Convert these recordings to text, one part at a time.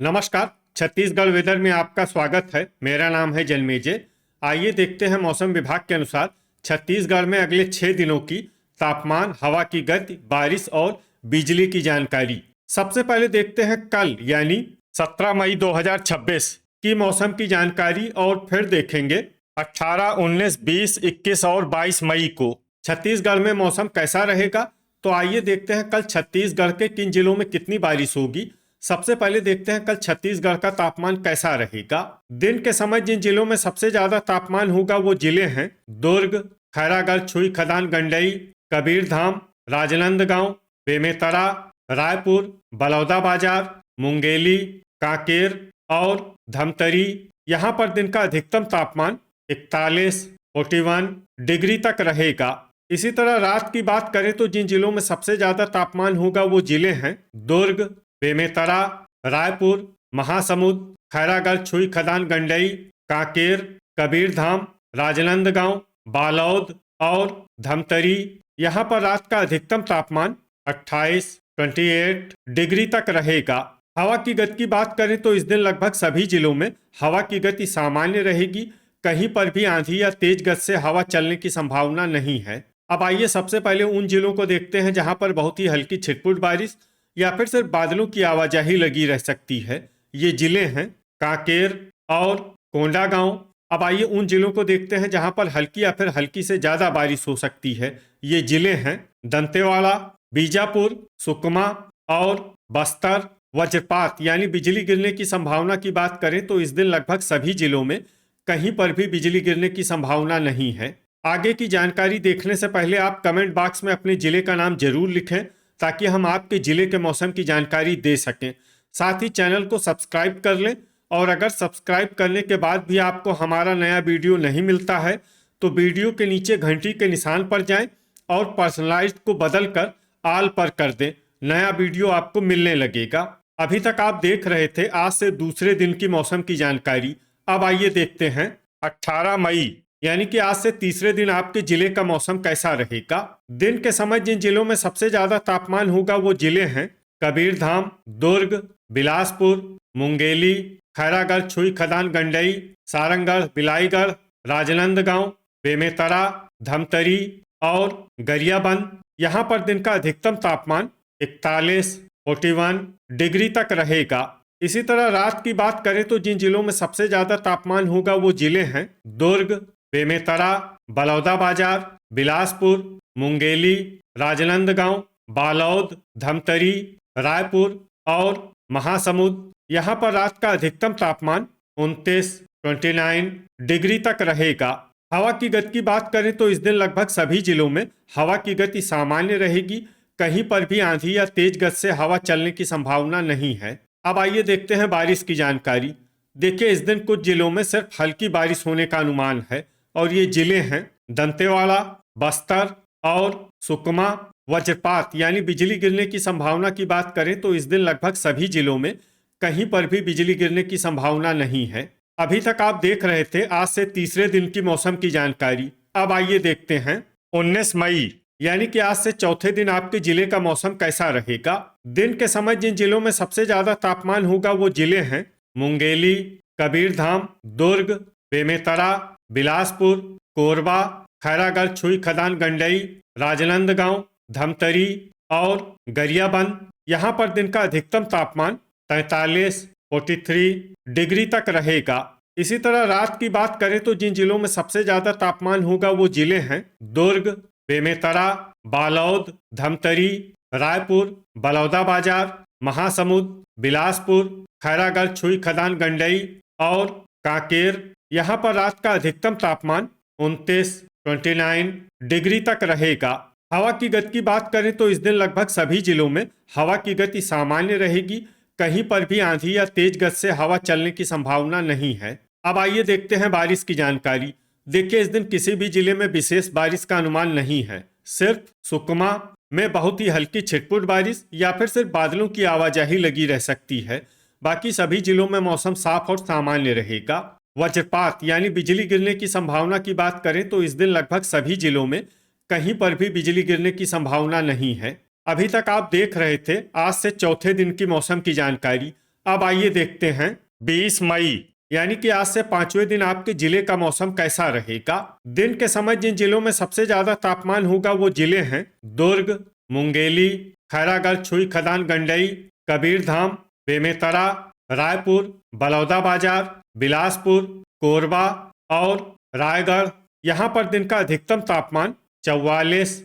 नमस्कार। छत्तीसगढ़ वेदर में आपका स्वागत है। मेरा नाम है जन्मेजय। आइए देखते हैं मौसम विभाग के अनुसार छत्तीसगढ़ में अगले 6 दिनों की तापमान, हवा की गति, बारिश और बिजली की जानकारी। सबसे पहले देखते हैं कल यानी 17 मई 2026 की मौसम की जानकारी और फिर देखेंगे 18, 19, 20, 21 और 22 मई को छत्तीसगढ़ में मौसम कैसा रहेगा। तो आइए देखते हैं कल छत्तीसगढ़ के किन जिलों में कितनी बारिश होगी। सबसे पहले देखते हैं कल छत्तीसगढ़ का तापमान कैसा रहेगा। दिन के समय जिन जिलों में सबसे ज्यादा तापमान होगा वो जिले हैं दुर्ग, खैरागढ़, छुई खदान, गंडई, कबीरधाम, राजनांदगांव, बेमेतरा, रायपुर, बलौदाबाजार, मुंगेली, कांकेर और धमतरी। यहाँ पर दिन का अधिकतम तापमान 41, 41 डिग्री तक रहेगा। इसी तरह रात की बात करें तो जिन जिलों में सबसे ज्यादा तापमान होगा वो जिले हैं दुर्ग, बेमेतरा, रायपुर, महासमुंद, खैरागढ़, छुई खदान, गंडई, कांकेर, कबीरधाम, राजनांदगांव, बालोद और धमतरी। यहाँ पर रात का अधिकतम तापमान 28, 28 डिग्री तक रहेगा। हवा की गति की बात करें तो इस दिन लगभग सभी जिलों में हवा की गति सामान्य रहेगी। कहीं पर भी आंधी या तेज गति से हवा चलने की संभावना नहीं है। अब आइए सबसे पहले उन जिलों को देखते हैं जहां पर बहुत ही हल्की छिटपुट बारिश या फिर सिर्फ बादलों की आवाजाही लगी रह सकती है। ये जिले हैं कांकेर और कोंडागांव। अब आइए उन जिलों को देखते हैं जहां पर हल्की या फिर हल्की से ज्यादा बारिश हो सकती है। ये जिले हैं दंतेवाड़ा, बीजापुर, सुकमा और बस्तर। वज्रपात यानी बिजली गिरने की संभावना की बात करें तो इस दिन लगभग सभी जिलों में कहीं पर भी बिजली गिरने की संभावना नहीं है। आगे की जानकारी देखने से पहले आप कमेंट बॉक्स में अपने जिले का नाम जरूर लिखें ताकि हम आपके जिले के मौसम की जानकारी दे सकें। साथ ही चैनल को सब्सक्राइब कर लें और अगर सब्सक्राइब करने के बाद भी आपको हमारा नया वीडियो नहीं मिलता है तो वीडियो के नीचे घंटी के निशान पर जाएं और पर्सनलाइज्ड को बदलकर ऑल पर कर दें। नया वीडियो आपको मिलने लगेगा। अभी तक आप देख रहे थे आज से दूसरे दिन की मौसम की जानकारी। अब आइए देखते हैं 18 मई यानी कि आज से तीसरे दिन आपके जिले का मौसम कैसा रहेगा। दिन के समय जिन जिलों में सबसे ज्यादा तापमान होगा वो जिले हैं कबीरधाम, दुर्ग, बिलासपुर, मुंगेली, खैरागढ़, छुई खदान, गंडई, सारंगढ़, बिलाईगढ़, राजनांदगांव, बेमेतरा, धमतरी और गरियाबंद। यहाँ पर दिन का अधिकतम तापमान 41, 41 डिग्री तक रहेगा। इसी तरह रात की बात करें तो जिन जिलों में सबसे ज्यादा तापमान होगा वो जिले हैं दुर्ग, बेमेतरा, बलौदाबाजार, बिलासपुर, मुंगेली, राजनांदगांव, बालोद, धमतरी, रायपुर और महासमुंद। यहाँ पर रात का अधिकतम तापमान 29, 29 डिग्री तक रहेगा। हवा की गति की बात करें तो इस दिन लगभग सभी जिलों में हवा की गति सामान्य रहेगी। कहीं पर भी आंधी या तेज गति से हवा चलने की संभावना नहीं है। अब आइए देखते हैं बारिश की जानकारी। देखिए इस दिन कुछ जिलों में सिर्फ हल्की बारिश होने का अनुमान है और ये जिले हैं दंतेवाड़ा, बस्तर और सुकमा। वज्रपात यानी बिजली गिरने की संभावना की बात करें तो इस दिन लगभग सभी जिलों में कहीं पर भी बिजली गिरने की संभावना नहीं है। अभी तक आप देख रहे थे आज से तीसरे दिन की मौसम की जानकारी। अब आइए देखते हैं 19 मई यानी कि आज से चौथे दिन आपके जिले का मौसम कैसा रहेगा। दिन के समय जिन जिलों में सबसे ज्यादा तापमान होगा वो जिले हैं मुंगेली, कबीरधाम, दुर्ग, बेमेतरा, बिलासपुर, कोरबा, खैरागढ़, छुई खदान, गंडई, राजनांदगांव, धमतरी और गरियाबंद। यहाँ पर दिन का अधिकतम तापमान 43, 43 डिग्री तक रहेगा। इसी तरह रात की बात करें तो जिन जिलों में सबसे ज्यादा तापमान होगा वो जिले हैं दुर्ग, बेमेतरा, बालोद, धमतरी, रायपुर, बलौदाबाजार, महासमुंद, बिलासपुर, खैरागढ़, छुई खदान, गंडई और कांकेर। यहाँ पर रात का अधिकतम तापमान 29, 29 डिग्री तक रहेगा। हवा की गति की बात करें तो इस दिन लगभग सभी जिलों में हवा की गति सामान्य रहेगी। कहीं पर भी आंधी या तेज गति से हवा चलने की संभावना नहीं है। अब आइए देखते हैं बारिश की जानकारी। देखिए इस दिन किसी भी जिले में विशेष बारिश का अनुमान नहीं है। सिर्फ सुकमा में बहुत ही हल्की छिटपुट बारिश या फिर सिर्फ बादलों की आवाजाही लगी रह सकती है। बाकी सभी जिलों में मौसम साफ और सामान्य रहेगा। वज्रपात यानी बिजली गिरने की संभावना की बात करें तो इस दिन लगभग सभी जिलों में कहीं पर भी बिजली गिरने की संभावना नहीं है। अभी तक आप देख रहे थे आज से चौथे दिन की मौसम की जानकारी। अब आइए देखते हैं 20 मई यानी कि आज से 5वें दिन आपके जिले का मौसम कैसा रहेगा। दिन के समय जिन जिलों में सबसे ज्यादा तापमान होगा वो जिले हैं दुर्ग, मुंगेली, खैरागढ़, छुई, खदान, गंडई, कबीरधाम, बेमेतरा, रायपुर, बलौदाबाजार, बिलासपुर, कोरबा और रायगढ़। यहाँ पर दिन का अधिकतम तापमान 44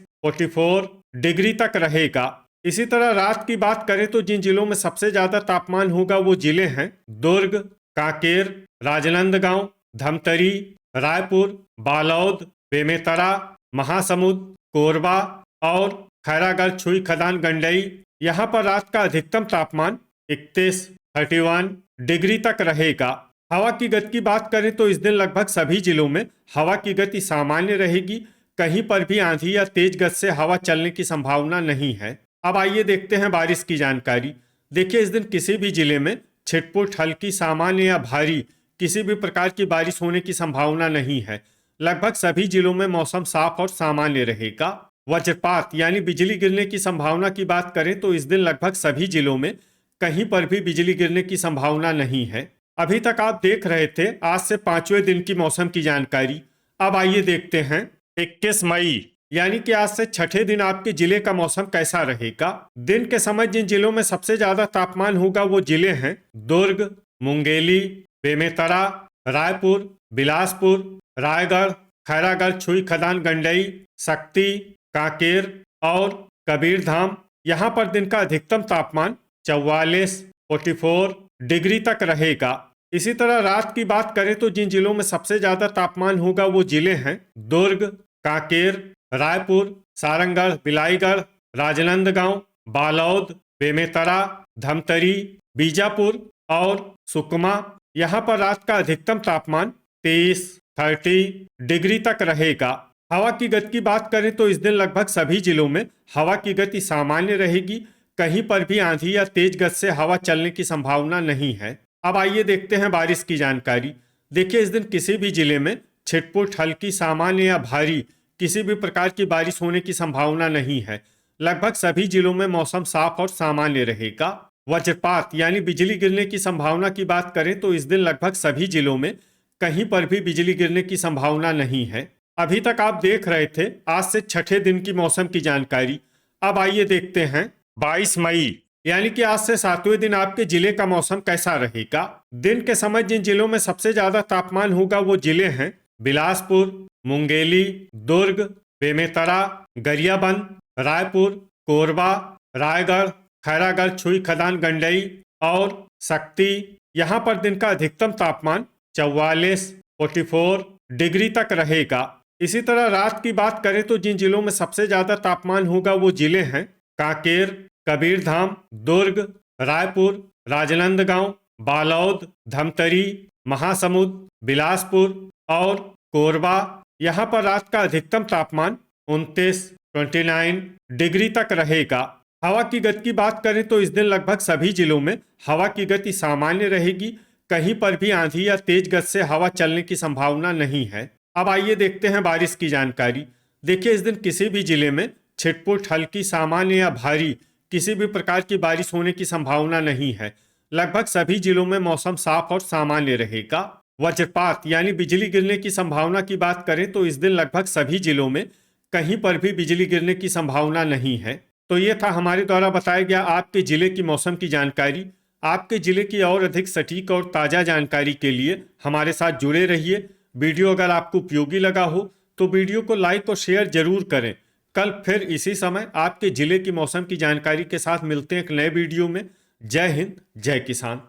डिग्री तक रहेगा। इसी तरह रात की बात करें तो जिन जिलों में सबसे ज्यादा तापमान होगा वो जिले हैं दुर्ग, कांकेर, राजनांदगांव, धमतरी, रायपुर, बालोद, बेमेतरा, महासमुंद, कोरबा और खैरागढ़, छुई, खदान, गंडई। यहाँ पर रात का अधिकतम तापमान 31 डिग्री तक रहेगा। हवा की गति की बात करें तो इस दिन लगभग सभी जिलों में हवा की गति सामान्य रहेगी। कहीं पर भी आंधी या तेज गति से हवा चलने की संभावना नहीं है। अब आइए देखते हैं बारिश की जानकारी। देखिए, इस दिन किसी भी जिले में छिटपुट, हल्की, सामान्य या भारी किसी भी प्रकार की बारिश होने की संभावना नहीं है। लगभग सभी जिलों में मौसम साफ और सामान्य रहेगा। वज्रपात यानी बिजली गिरने की संभावना की बात करें तो इस दिन लगभग सभी जिलों में कहीं पर भी बिजली गिरने की संभावना नहीं है। अभी तक आप देख रहे थे आज से 5वें दिन की मौसम की जानकारी। अब आइए देखते हैं 21 मई यानी कि आज से 6ठे दिन आपके जिले का मौसम कैसा रहेगा। दिन के समय जिन जिलों में सबसे ज्यादा तापमान होगा वो जिले हैं दुर्ग, मुंगेली, बेमेतरा, रायपुर, बिलासपुर, रायगढ़, खैरागढ़, छुई, खदान, गंडई, शक्ति, कांकेर और कबीरधाम। यहाँ पर दिन का अधिकतम तापमान 44 डिग्री तक रहेगा। इसी तरह रात की बात करें तो जिन जिलों में सबसे ज्यादा तापमान होगा वो जिले हैं दुर्ग, कांकेर, रायपुर, सारंगढ़, बिलाईगढ़, राजनांदगांव, बालोद, बेमेतरा, धमतरी, बीजापुर और सुकमा। यहाँ पर रात का अधिकतम तापमान 30 डिग्री तक रहेगा। हवा की गति की बात करें तो इस दिन लगभग सभी जिलों में हवा की गति सामान्य रहेगी। कहीं पर भी आंधी या तेज गति से हवा चलने की संभावना नहीं है। अब आइए देखते हैं बारिश की जानकारी। देखिए, इस दिन किसी भी जिले में छिटपुट, हल्की, सामान्य या भारी किसी भी प्रकार की बारिश होने की संभावना नहीं है। लगभग सभी जिलों में मौसम साफ और सामान्य रहेगा। वज्रपात यानी बिजली गिरने की संभावना की बात करें तो इस दिन लगभग सभी जिलों में कहीं पर भी बिजली गिरने की संभावना नहीं है। अभी तक आप देख रहे थे आज से 6ठे दिन की मौसम की जानकारी। अब आइए देखते हैं 22 मई यानी कि आज से 7वें दिन आपके जिले का मौसम कैसा रहेगा। दिन के समय जिन जिलों में सबसे ज्यादा तापमान होगा वो जिले हैं बिलासपुर, मुंगेली, दुर्ग, बेमेतरा, गरियाबंद, रायपुर, कोरबा, रायगढ़, खैरागढ़, छुई, खदान, गंडई और शक्ति। यहाँ पर दिन का अधिकतम तापमान 44 डिग्री तक रहेगा। इसी तरह रात की बात करें तो जिन जिलों में सबसे ज्यादा तापमान होगा वो जिले हैं कांकेर, कबीरधाम, दुर्ग, रायपुर, राजनांदगांव, बालोद, धमतरी, महासमुंद, बिलासपुर और कोरबा। यहाँ पर रात का अधिकतम तापमान 29 डिग्री तक रहेगा। हवा की गति की बात करें तो इस दिन लगभग सभी जिलों में हवा की गति सामान्य रहेगी। कहीं पर भी आंधी या तेज गति से हवा चलने की संभावना नहीं है। अब आइए देखते हैं बारिश की जानकारी। देखिए, इस दिन किसी भी जिले में छिटपुट, हल्की, सामान्य या भारी किसी भी प्रकार की बारिश होने की संभावना नहीं है। लगभग सभी जिलों में मौसम साफ और सामान्य रहेगा। वज्रपात यानी बिजली गिरने की संभावना की बात करें तो इस दिन लगभग सभी जिलों में कहीं पर भी बिजली गिरने की संभावना नहीं है। तो ये था हमारे द्वारा बताया गया आपके जिले की मौसम की जानकारी। आपके जिले की और अधिक सटीक और ताज़ा जानकारी के लिए हमारे साथ जुड़े रहिए। वीडियो अगर आपको उपयोगी लगा हो तो वीडियो को लाइक और शेयर जरूर करें। कल फिर इसी समय आपके जिले की मौसम की जानकारी के साथ मिलते हैं एक नए वीडियो में। जय हिंद, जय किसान।